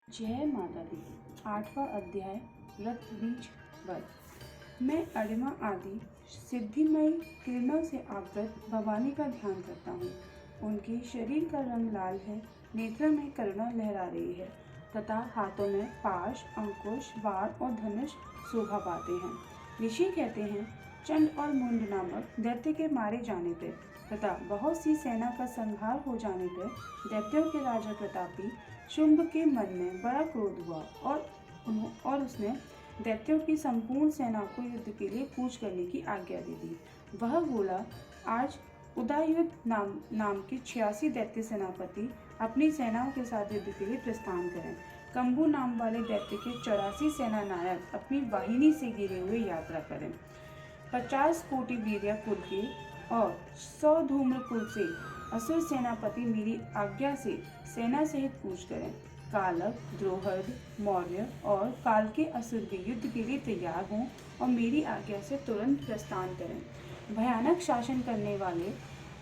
जय माता दी। 8वां अध्याय रक्त बीज वध। मैं अणिमा आदि सिद्धिमयी किरणों से आवृत भवानी का ध्यान करता हूँ। उनके शरीर का रंग लाल है, नेत्रों में करुणा लहरा रही है तथा हाथों में पाश, अंकुश, बाण और धनुष शोभा पाते हैं। ऋषि कहते हैं, चंड और मुंड नामक दैत्य के मारे जाने पर तथा बहुत सी सेना का संहार हो जाने पर दैत्यों के राजा प्रतापी शुंभ के मन में बड़ा क्रोध हुआ और उसने दैत्यों की संपूर्ण सेना को युद्ध के लिए कूच करने की आज्ञा दे दी। वह बोला, आज उदययुध नाम के 86 दैत्य सेनापति अपनी सेनाओं के साथ युद्ध के लिए प्रस्थान करें। कंबू नाम वाले दैत्य के 84 सेना नायक अपनी वाहिनी से घिरे हुए यात्रा करें। 50 कोटि वीर्य कुल के और 100 धूम्र कुल से असुर सेनापति मेरी आज्ञा से सेना सहित कूच करें। कालक, द्रोहद, मौर्य और काल के असुर भी युद्ध के लिए तैयार हों और मेरी आज्ञा से तुरंत प्रस्थान करें। भयानक शासन करने वाले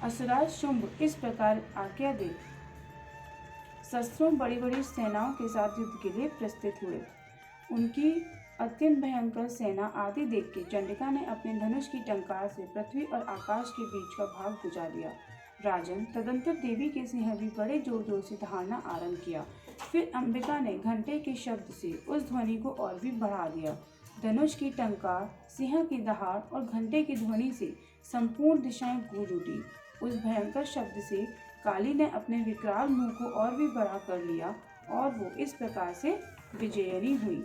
असुराज शुंभ इस प्रकार आज्ञा दे शस्त्रों बड़ी बड़ी सेनाओं के साथ युद्ध के लिए प्रस्थित हुए। उनकी अत्यंत भयंकर सेना आदि देख के चंडिका ने अपने धनुष की टंकार से पृथ्वी और आकाश के बीच का भाग बुझा दिया। राजन, तदंतर देवी के सिंह भी बड़े जोर जोर से दहाड़ना आरंभ किया। फिर अंबिका ने घंटे के शब्द से उस ध्वनि को और भी बढ़ा दिया। धनुष की टंकार, सिंह की दहाड़ और घंटे की ध्वनि से संपूर्ण दिशाएं गूंज उठी। उस भयंकर शब्द से काली ने अपने विकराल मुंह को और भी बड़ा कर लिया और वो इस प्रकार से विजयनी हुई।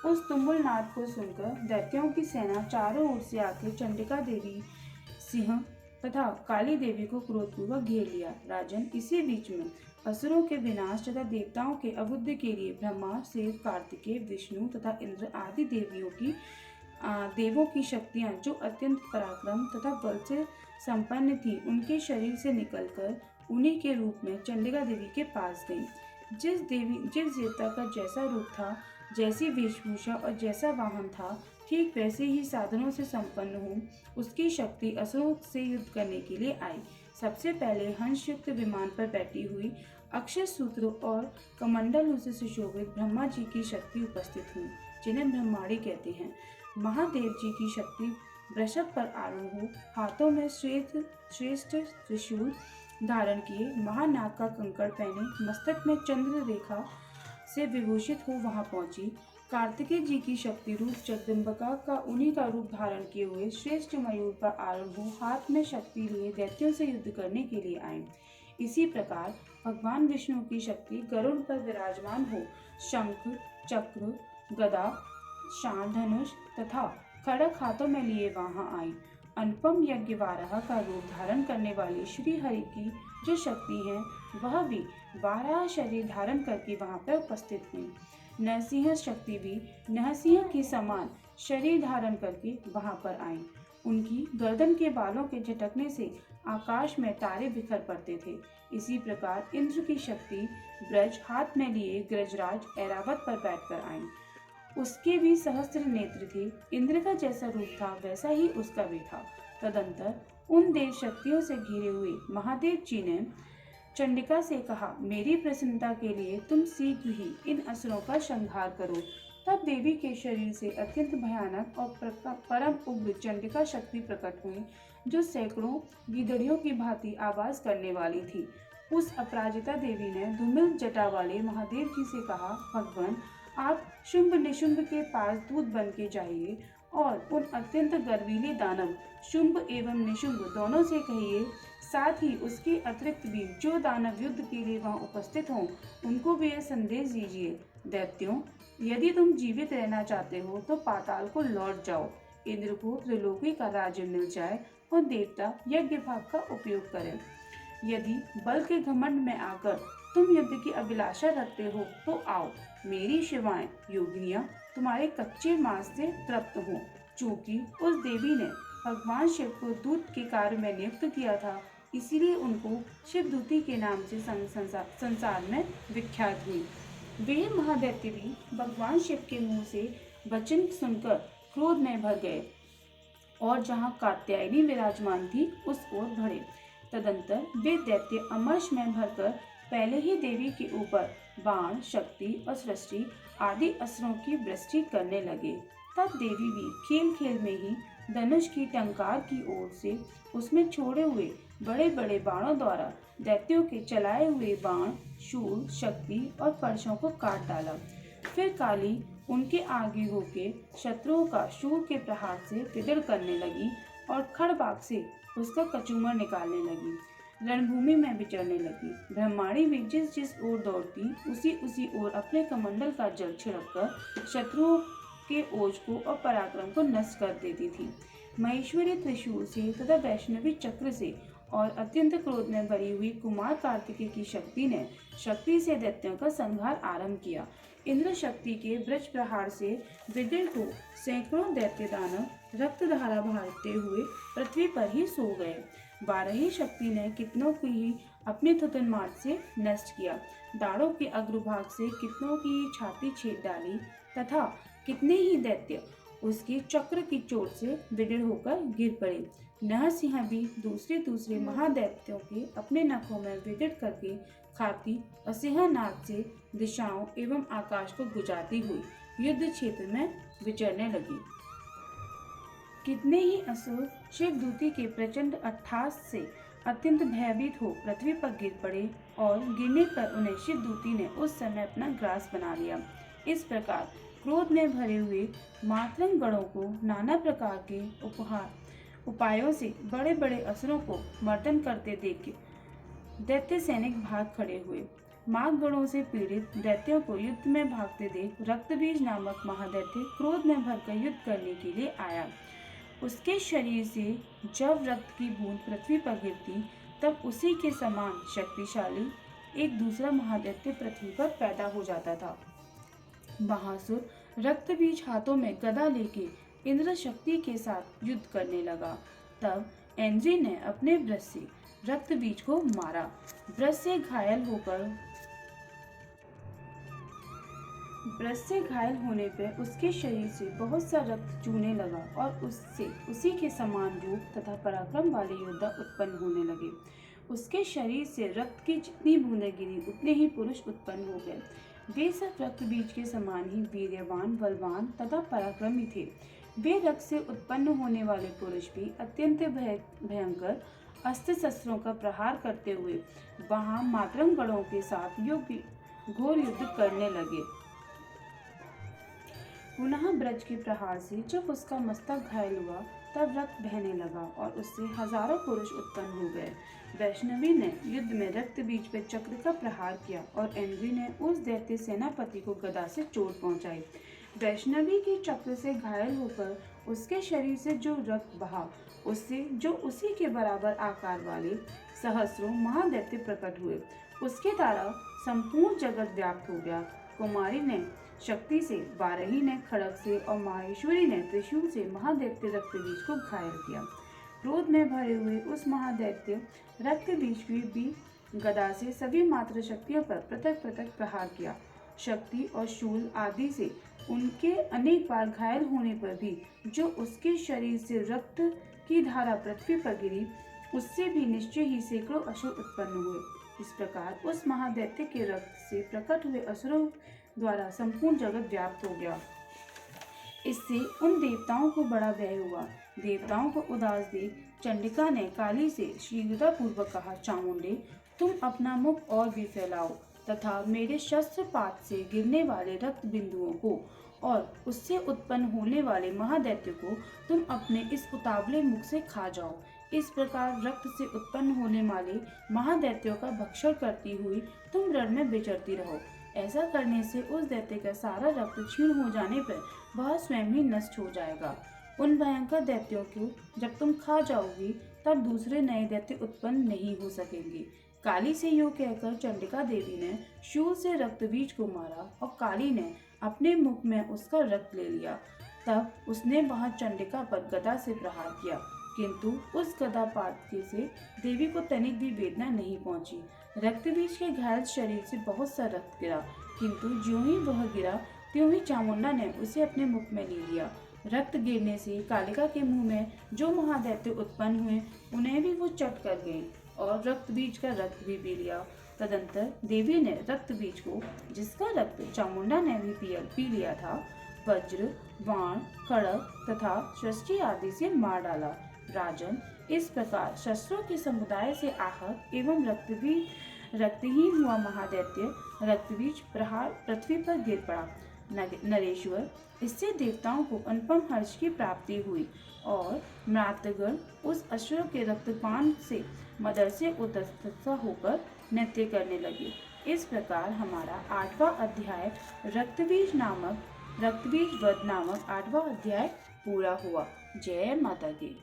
उस तुमुल नाद को सुनकर दैत्यों की सेना चारों ओर से आकर चंडिका देवी, सिंह तथा काली देवी को क्रोधपूर्वक घेर लिया। राजन, इसी बीच में असुरों के विनाश तथा देवताओं के अवुद्ध के लिए ब्रह्मा, शिव, कार्तिकेय, विष्णु तथा इंद्र आदि देवों की शक्तियां जो अत्यंत पराक्रम तथा बल से संपन्न थी, उनके शरीर से निकलकर उन्हीं के रूप में चंडिका देवी के पास गईं। जिस देवता का जैसा रूप था, जैसी वेशभूषा और जैसा वाहन था, ठीक वैसे ही साधनों से संपन्न हो उसकी शक्ति असुरों से युद्ध करने के लिए आई। सबसे पहले हंसयुक्त विमान पर बैठी हुई अक्षय सूत्र और कमंडलों से सुशोभित ब्रह्मा जी की शक्ति उपस्थित हुई, जिन्हें ब्रह्माणी कहते हैं। महादेव जी की शक्ति वृषभ पर आरूढ़ हो, हाथों में श्रेष्ठ त्रिशूल धारण किए, महानाग का कंकड़ पहने, मस्तक में चंद्र रेखा से विभूषित हो वहां पहुंची। कार्तिकेय जी की शक्ति रूप जगदम्बिका का उन्हीं का रूप धारण किए हुए श्रेष्ठ मयूर पर आरूढ़ हो, हाथ में शक्ति लिए दैत्यों से युद्ध करने के लिए आए। इसी प्रकार भगवान विष्णु की शक्ति गरुड़ पर विराजमान हो, शंख, चक्र, गदा, शाण, धनुष तथा खड़ग हाथों में लिए वहां आई। अनुपम यज्ञवाराह का रूप धारण करने वाली श्री हरि की जो शक्ति है, वह भी वाराह शरीर धारण करके वहां पर उपस्थित हुई। नरसिंह शक्ति भी नरसिंह की समान शरीर धारण करके वहां पर आई। उनकी गर्दन के बालों के झटकने से आकाश में तारे बिखर पड़ते थे। इसी प्रकार इंद्र की शक्ति ब्रज हाथ में लिए गजराज ऐरावत पर बैठकर आई। उसके भी सहस्त्र नेत्र थे। इंद्र का जैसा रूप था वैसा ही उसका भी था। तदंतर उन देव शक्तियों से घिरे हुए महादेव जी ने चंडिका से कहा, मेरी प्रसन्नता के लिए तुम शीघ्र ही इन असुरों का संहार करो। तब देवी के शरीर से अत्यंत भयानक और परम उग्र चंडिका शक्ति प्रकट हुई, जो सैकड़ों गिदड़ियों की भांति आवाज करने वाली थी। उस अपराजिता देवी ने धूमिल जटा वाले महादेव जी से कहा, भगवान, आप शुंभ निशुंभ के पास दूत बन के जाइए और उन अत्यंत गर्वीले दानव शुंभ एवं निशुंभ दोनों से कहिए, साथ ही उसके अतिरिक्त भी जो दानव युद्ध के लिए वहां उपस्थित हों, उनको भी यह संदेश दीजिए, दैत्यों, यदि तुम जीवित रहना चाहते हो तो पाताल को लौट जाओ। इंद्र को त्रिलोकी का राज्य मिल जाए और देवता यज्ञ भाग का उपयोग करें। यदि बल के घमंड में आकर तुम युद्ध की अभिलाषा रखते हो तो आओ, मेरी शिवाएं योगिनियां तुम्हारे कच्चे मांस से तृप्त हों। चूंकि उस देवी ने भगवान शिव को दूत के कार्य में नियुक्त किया था, इसीलिए उनको शिवदूती के नाम से संसार में विख्यात हुई। वे महादैत्य भी भगवान शिव के मुंह से वचन सुनकर क्रोध में भर गए और जहाँ कात्यायनी विराजमान थी उस ओर बढ़े। तदंतर वे दैत्य अमर्ष में भरकर पहले ही देवी के ऊपर बाण, शक्ति और सृष्टि आदि अस्त्रों की वृष्टि करने लगे। तब देवी भी खेल खेल में ही धनुष की टंकार की ओर से उसमें छोड़े हुए बड़े बड़े बाणों द्वारा दैत्यों के चलाए हुए बाण, शूल, शक्ति और फर्शों को काट डाला। फिर काली उनके आगे होके शत्रुओं का शूल के प्रहार से विदीर्ण करने लगी और खड़बाग से उसका कचूमर निकालने लगी। रणभूमि में विचरने लगी। ब्रह्माणी भी जिस जिस ओर दौड़ती उसी ओर अपने कमंडल का जल छिड़ककर शत्रुओं के ओज को और पराक्रम को नष्ट कर देती थी। महेश्वरी त्रिशूल से तथा वैष्णवी चक्र से और अत्यंत क्रोध में भरी हुई कुमार कार्तिकेय की शक्ति से दैत्यों का संहार आरंभ किया। इंद्र शक्ति के वज्र प्रहार से विदीर्ण को सैकड़ों दैत्य दानव रक्तधारा बहाते हुए पृथ्वी पर ही सो गए। बारही शक्ति ने कितनों की ही अपने थुथुन मार से नष्ट किया। दाढ़ों के अग्रभाग से कितनों की छाती छेद डाली तथा कितने ही दैत्य उसके चक्र की चोट से विदीर्ण होकर गिर पड़े। नरसिंह भी दूसरे महादैत्यों के अपने नखों में विदीर्ण करके खाती और सिंहनाद से दिशाओं एवं आकाश को गुजारती हुई युद्ध क्षेत्र में विचरने लगी। कितने ही असुर शिवदूती के प्रचंड अट्टहास से अत्यंत भयभीत हो पृथ्वी पर गिर पड़े और गिरने पर उन्हें शिवदूती ने उस समय अपना ग्रास बना लिया। इस प्रकार क्रोध में भरे हुए मातरंग गणों को नाना प्रकार के उपायों से बड़े बड़े असुरों को मर्दन करते देख दैत्य सैनिक भाग खड़े हुए। माग गणों से पीड़ित दैत्यों को युद्ध में भागते देख रक्तबीज नामक महादैत्य क्रोध में भरकर युद्ध करने के लिए आया। उसके शरीर से जब रक्त की बूंद पृथ्वी पर गिरती तब उसी के समान शक्तिशाली एक दूसरा महादैत्य पृथ्वी पर पैदा हो जाता था। महासुर रक्तबीज हाथों में गदा लेके इंद्र शक्ति के साथ युद्ध करने लगा। तब इंद्र ने अपने वज्र से रक्तबीज को मारा। वज्र से घायल होने पर उसके शरीर से बहुत सा रक्त चूने लगा और उससे उसी के समान रूप तथा पराक्रम वाले योद्धा उत्पन्न होने लगे। उसके शरीर से रक्त की जितनी बूंदें गिरी उतने ही पुरुष उत्पन्न हो गए। वे सब रक्तबीज के समान ही वीर्यवान, बलवान तथा पराक्रमी थे। वे रक्त से उत्पन्न होने वाले पुरुष भी अत्यंत भयंकर अस्त्र शस्त्रों का प्रहार करते हुए वहां मातरंग गणों के साथ घोर युद्ध करने लगे। पुनः ब्रज के प्रहार से जब उसका मस्तक घायल हुआ तब रक्त बहने लगा और उससे हजारों पुरुष उत्पन्न हो गए। वैष्णवी ने युद्ध में रक्तबीज पर चक्र का प्रहार किया और इंद्र ने उस दैत्य सेनापति को गदा से चोट पहुंचाई। वैष्णवी के चक्र से घायल होकर उसके शरीर से जो रक्त बहा उससे जो उसी के बराबर आकार वाले सहस्रों महादैत्य प्रकट हुए। उसके द्वारा संपूर्ण जगत व्याप्त हो गया। कुमारी ने शक्ति से, बारही ने खड़ग से और माहेश्वरी ने त्रिशूल से महादैत्य रक्तबीज को घायल किया। क्रोध में भरे हुए उस महादैत्य रक्तबीज भी गदा से सभी मात्र शक्तियों पर पृथक पृथक प्रहार किया। शक्ति और शूल आदि से उनके अनेक बार घायल होने पर भी जो उसके शरीर से रक्त की धारा पृथ्वी पर गिरी उससे भी निश्चय ही सैकड़ों असुर उत्पन्न हुए। इस प्रकार उस महादैत्य के रक्त से प्रकट हुए असुरों द्वारा संपूर्ण जगत व्याप्त हो गया। इससे उन देवताओं को बड़ा भय हुआ। देवताओं को उदास देख चंडिका ने काली से शीघ्रता पूर्वक कहा, चामुंडे, तुम अपना मुख और भी फैलाओ तथा मेरे शस्त्रपात से गिरने वाले रक्त बिंदुओं को और उससे उत्पन्न होने वाले महादैत्य को तुम अपने इस उतावले मुख से खा जाओ। इस प्रकार रक्त से उत्पन्न होने वाले महादैत्यों का भक्षण करती हुई तुम रण में विचरती रहो। ऐसा करने से उस दैत्य का सारा रक्त क्षीण हो जाने पर वह स्वयं ही नष्ट हो जाएगा। उन भयंकर दैत्यों को जब तुम खा जाओगी तब दूसरे नए दैत्य उत्पन्न नहीं हो सकेंगे। काली से यूं कहकर चंडिका देवी ने शूल से रक्तबीज को मारा और काली ने अपने मुख में उसका रक्त ले लिया। तब उसने वहां चंडिका पर गदा से प्रहार किया, किंतु उस गदापात से देवी को तनिक भी वेदना नहीं पहुंची। रक्तबीज के घायल शरीर से बहुत सा रक्त गिरा, किंतु ज्यों ही वह गिरा त्यों ही चामुंडा ने उसे अपने मुख में ले लिया। रक्त गिरने से कालिका के मुंह में जो महादैत्य उत्पन्न हुए उन्हें भी वो चट कर गए और रक्त बीज का रक्त भी पी लिया। तदंतर देवी ने रक्त बीज को, जिसका रक्त चामुंडा ने भी पी लिया था, वज्र, बाण, खड़ग तथा शस्त्री आदि से मार डाला। राजन, इस प्रकार शस्त्रों के समुदाय से आहत एवं रक्तहीन हुआ महादैत्य रक्तबीज प्रहार पृथ्वी पर गिर पड़ा। नरेश्वर, इससे देवताओं को अनुपम हर्ष की प्राप्ति हुई और मृतगण उस अश्व के रक्तपान से मदर से उद्दस्त होकर नृत्य करने लगे। इस प्रकार हमारा 8वां अध्याय रक्तबीज वध नामक 8वां अध्याय पूरा हुआ। जय माता की।